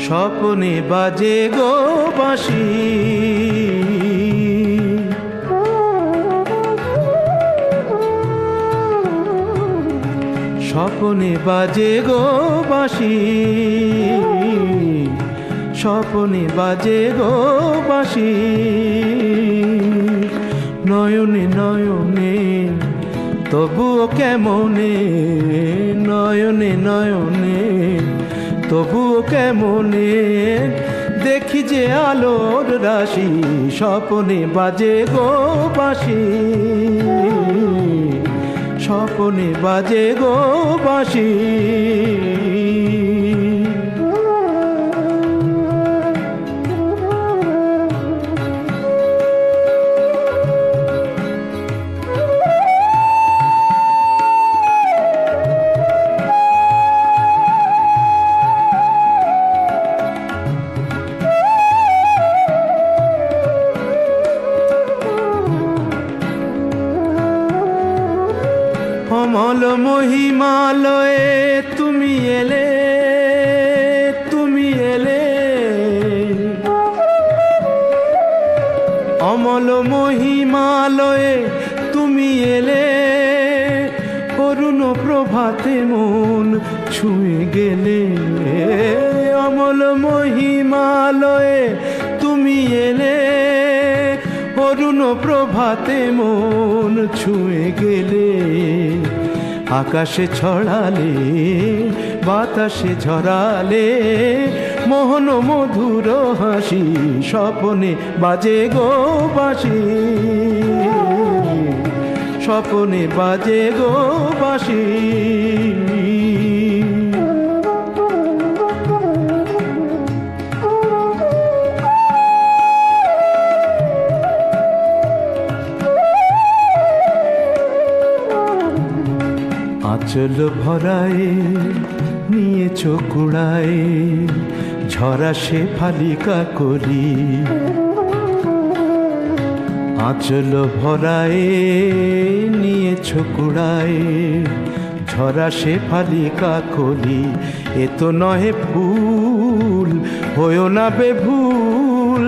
স্বপনে বাজে গো বাঁশি, স্বপনে বাজে গো বাঁশি, স্বপনে বাজে গো বাঁশি। নয়নে নয়নে তবুও কেমনে, নয়নে নয়নে তবুও কেমনে দেখি যে আলোর রাশি, স্বপনে বাজে গো বাঁশি, স্বপনে বাজে গো বাঁশি। অমল মহিমালয়ে তুমি এলে, তুমি এলে, অমল মহিমালয়ে তুমি এলে, অরুণ প্রভাতে মন ছুঁয়ে গেলে। অমল মহিমালয়ে তুমি এলে, অরুণ প্রভাতে মন ছুঁয়ে গেলে। আকাশে ছড়ালে বাতাসে ঝরালে মোহন মধুর হাসি, স্বপনে বাজে গো বাঁশি, স্বপনে বাজে গো বাঁশি। আঁচল ভরায় নিয়েছ কুড়ায় ঝরা সে ফালিকা করি, আঁচল ভরায় নিয়েছ কুড়ায় ঝরা সে ফালিকা করি। এ তো নহে ফুল হয়েও না বেভুল,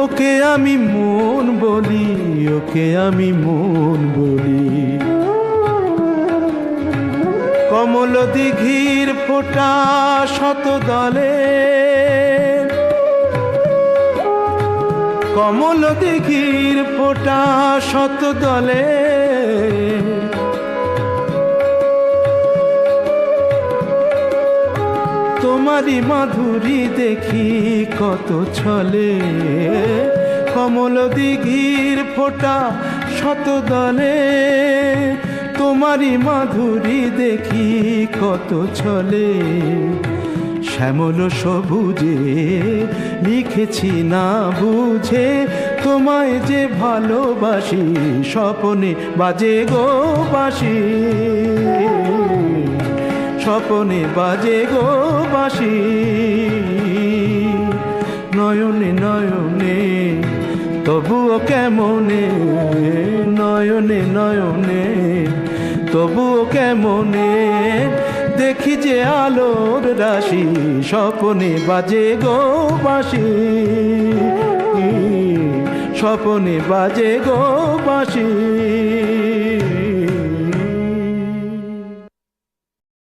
ওকে আমি মন বলি, ওকে আমি মন বলি। কমল দিঘির ফোঁটা শত দলে, কমল দিঘির ফোঁটা শত দলে, তোমারই মাধুরী দেখি কত ছলে। কমল দিঘির ফোঁটা শত দলে, তোমারই মাধুরী দেখি কত ছলে। শ্যামল সবুজে লিখেছি না বুঝে তোমায় যে ভালোবাসি, স্বপনে বাজে গো বাঁশি, স্বপনে বাজে গো বাঁশি। নয়নে নয়নে তবুও কেমনে, নয়নে নয়নে তবুও কেমনে দেখি যে আলোর রাশি, স্বপনে বাজে গো বাঁশি, স্বপনে বাজে গো বাঁশি।